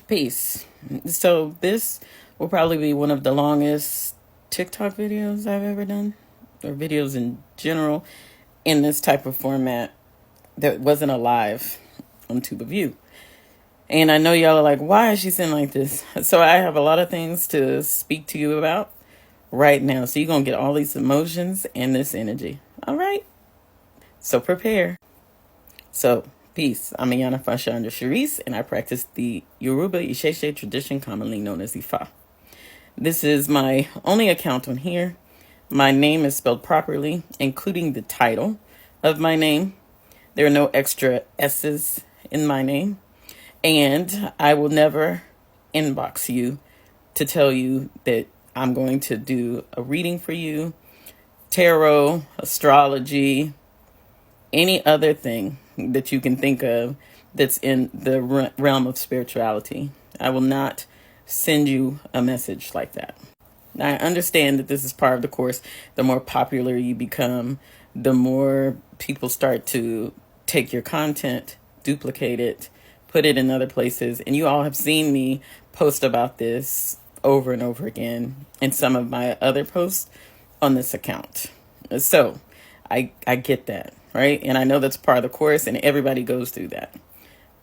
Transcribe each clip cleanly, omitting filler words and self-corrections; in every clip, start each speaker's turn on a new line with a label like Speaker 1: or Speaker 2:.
Speaker 1: Peace. So this will probably be one of the longest TikTok videos I've ever done, or videos in general, in this type of format that wasn't alive on TubeView. And I know y'all are like, why is she saying like this? So I have a lot of things to speak to you about right now. So you're going to get all these emotions and this energy. All right? So prepare. So, peace. I'm Iyanla Fashionda Sharice, and I practice the Yoruba Isheshe tradition, commonly known as Ifa. This is my only account on here. My name is spelled properly, including the title of my name. There are no extra S's in my name. And I will never inbox you to tell you that I'm going to do a reading for you, tarot, astrology, any other thing that you can think of that's in the realm of spirituality. I will not send you a message like that. Now, I understand that this is part of the course. The more popular you become, the more people start to take your content, duplicate it, put it in other places. And you all have seen me post about this over and over again in some of my other posts on this account. So I get that, right? And I know that's part of the course and everybody goes through that.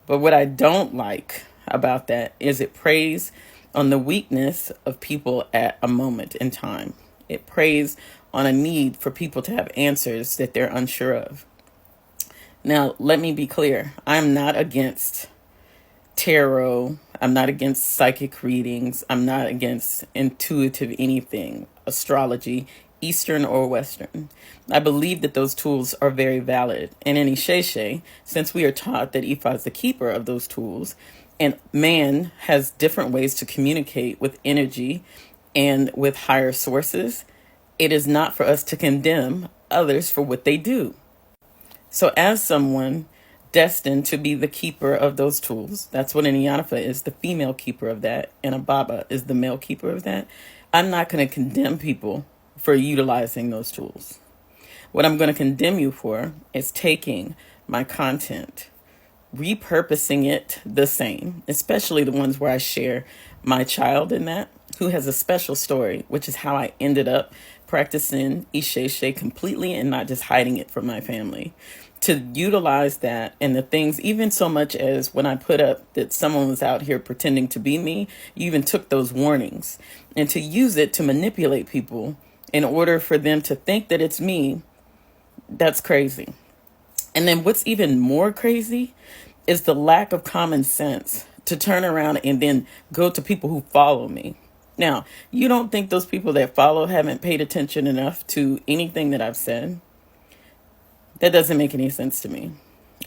Speaker 1: But what I don't like about that is it preys on the weakness of people at a moment in time. It preys on a need for people to have answers that they're unsure of. Now, let me be clear. I'm not against tarot. I'm not against psychic readings. I'm not against intuitive anything, astrology, Eastern or Western. I believe that those tools are very valid. And in Isheshe, since we are taught that Ifa is the keeper of those tools, and man has different ways to communicate with energy and with higher sources, it is not for us to condemn others for what they do. So as someone destined to be the keeper of those tools, that's what an Iyanfa is, the female keeper of that, and a Baba is the male keeper of that, I'm not going to condemn people for utilizing those tools. What I'm going to condemn you for is taking my content, repurposing it the same, especially the ones where I share my child in that, who has a special story, which is how I ended up practicing Isheshe completely and not just hiding it from my family. To utilize that and the things, even so much as when I put up that someone was out here pretending to be me, you even took those warnings, and to use it to manipulate people in order for them to think that it's me, that's crazy. And then what's even more crazy is the lack of common sense to turn around and then go to people who follow me. Now, you don't think those people that follow haven't paid attention enough to anything that I've said? That doesn't make any sense to me.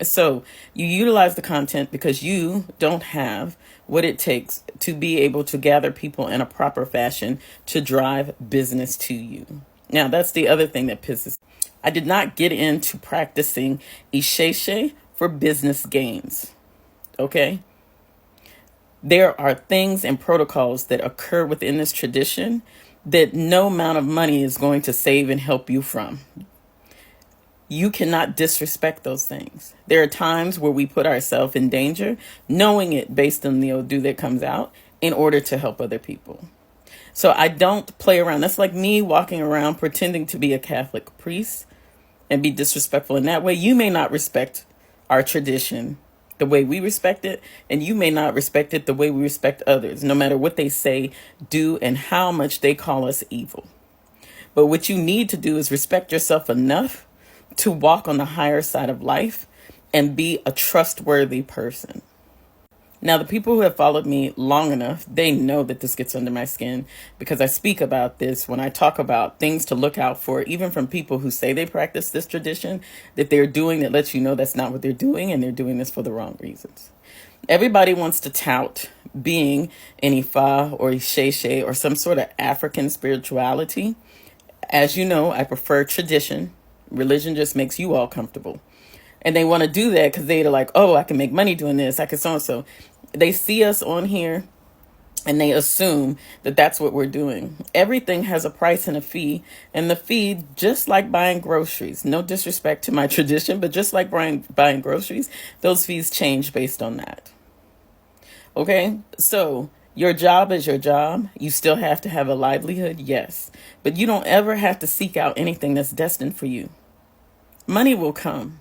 Speaker 1: So you utilize the content because you don't have what it takes to be able to gather people in a proper fashion to drive business to you. Now, that's the other thing that pisses. I did not get into practicing Isheshe for business gains. Okay? There are things and protocols that occur within this tradition that no amount of money is going to save and help you from. You cannot disrespect those things. There are times where we put ourselves in danger, knowing it based on the Odu that comes out, in order to help other people. So I don't play around. That's like me walking around pretending to be a Catholic priest and be disrespectful in that way. You may not respect our tradition the way we respect it, and you may not respect it the way we respect others, no matter what they say, do, and how much they call us evil. But what you need to do is respect yourself enough to walk on the higher side of life and be a trustworthy person. Now, the people who have followed me long enough, they know that this gets under my skin because I speak about this when I talk about things to look out for, even from people who say they practice this tradition, that they're doing that lets you know that's not what they're doing, and they're doing this for the wrong reasons. Everybody wants to tout being an Ifa or Isheshe or some sort of African spirituality. As you know, I prefer tradition. Religion just makes you all comfortable. And they want to do that because they're like, oh, I can make money doing this. I can so-and-so. They see us on here and they assume that that's what we're doing. Everything has a price and a fee. And the fee, just like buying groceries, no disrespect to my tradition, but just like buying groceries, those fees change based on that. Okay? So, your job is your job. You still have to have a livelihood, yes. But you don't ever have to seek out anything that's destined for you. Money will come,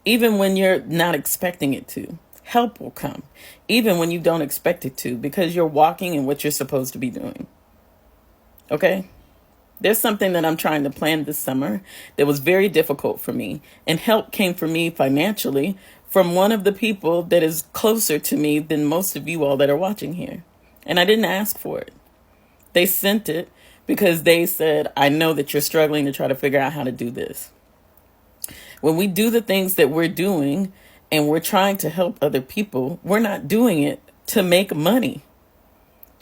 Speaker 1: even when you're not expecting it to. Help will come, even when you don't expect it to, because you're walking in what you're supposed to be doing. Okay? There's something that I'm trying to plan this summer that was very difficult for me, and help came for me financially from one of the people that is closer to me than most of you all that are watching here. And I didn't ask for it. They sent it because they said, I know that you're struggling to try to figure out how to do this. When we do the things that we're doing and we're trying to help other people, we're not doing it to make money.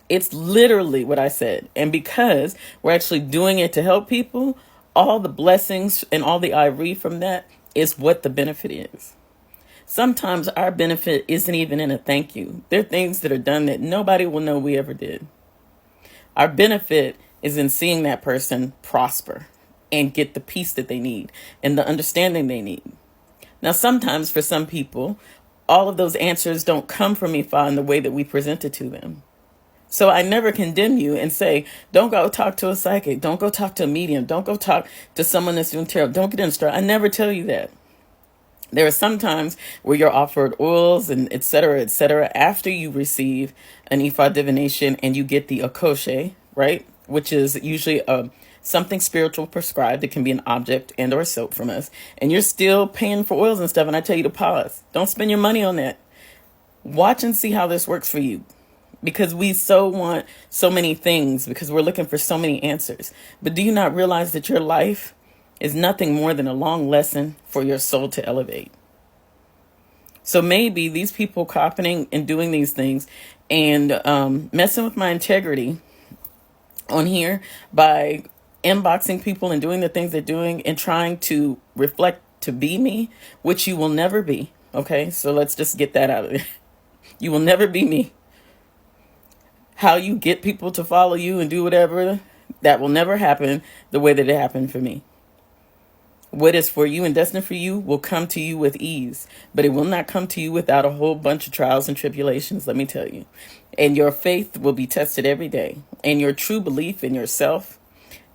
Speaker 1: It's literally what I said. And because we're actually doing it to help people, all the blessings and all the I read from that is what the benefit is. Sometimes our benefit isn't even in a thank you. There are things that are done that nobody will know we ever did. Our benefit is in seeing that person prosper and get the peace that they need and the understanding they need. Now, sometimes for some people, all of those answers don't come from Ifa in the way that we present it to them. So I never condemn you and say, don't go talk to a psychic. Don't go talk to a medium. Don't go talk to someone that's doing tarot. Don't get in a store. I never tell you that. There are some times where you're offered oils and et cetera, after you receive an Ifa divination and you get the Akoshe, right? Which is usually something spiritual prescribed. It can be an object and or soap from us. And you're still paying for oils and stuff. And I tell you to pause. Don't spend your money on that. Watch and see how this works for you. Because we so want so many things, because we're looking for so many answers. But do you not realize that your life is nothing more than a long lesson for your soul to elevate? So maybe these people copying and doing these things and messing with my integrity on here by inboxing people and doing the things they're doing and trying to reflect to be me, which you will never be. Okay, so let's just get that out of there. You will never be me. How you get people to follow you and do whatever, that will never happen the way that it happened for me. What is for you and destined for you will come to you with ease, but it will not come to you without a whole bunch of trials and tribulations, let me tell you. And your faith will be tested every day, and your true belief in yourself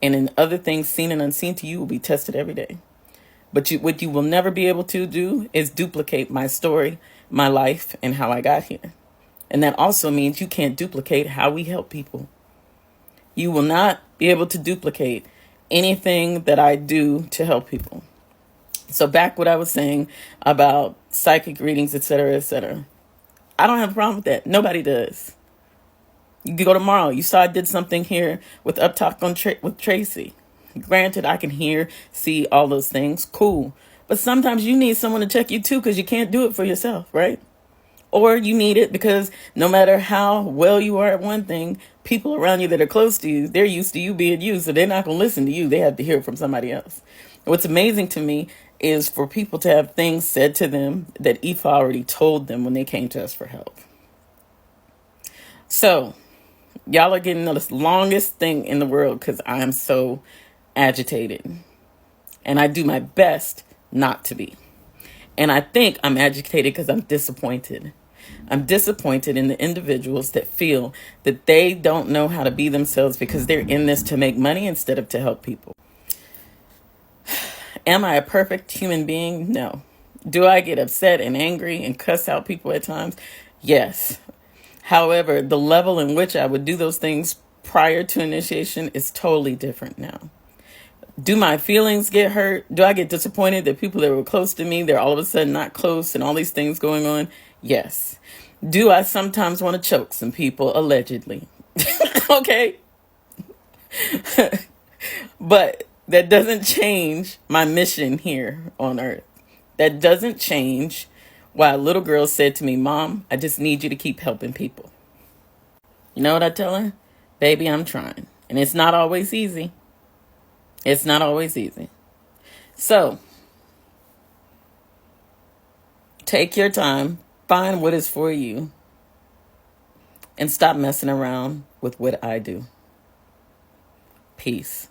Speaker 1: and in other things seen and unseen to you will be tested every day. But what you will never be able to do is duplicate my story, my life, and how I got here. And that also means you can't duplicate how we help people. You will not be able to duplicate anything that I do to help people. So back what I was saying about psychic readings, et cetera, I don't have a problem with that. Nobody does. You can go tomorrow. You saw I did something here with Up Talk with Tracy. Granted, I can hear, see all those things. Cool. But sometimes you need someone to check you too, because you can't do it for yourself, right? Or you need it because no matter how well you are at one thing, people around you that are close to you, they're used to you being you, so they're not going to listen to you. They have to hear it from somebody else. What's amazing to me is for people to have things said to them that Ifa already told them when they came to us for help. So, y'all are getting the longest thing in the world because I am so agitated. And I do my best not to be. And I think I'm agitated because I'm disappointed. I'm disappointed in the individuals that feel that they don't know how to be themselves because they're in this to make money instead of to help people. Am I a perfect human being? No. Do I get upset and angry and cuss out people at times? Yes. However, the level in which I would do those things prior to initiation is totally different now. Do my feelings get hurt? Do I get disappointed that people that were close to me, they're all of a sudden not close and all these things going on? Yes. Do I sometimes want to choke some people? Allegedly. Okay. But that doesn't change my mission here on earth. That doesn't change why a little girl said to me, Mom, I just need you to keep helping people. You know what I tell her? Baby, I'm trying. And it's not always easy. It's not always easy. So, take your time, find what is for you, and stop messing around with what I do. Peace.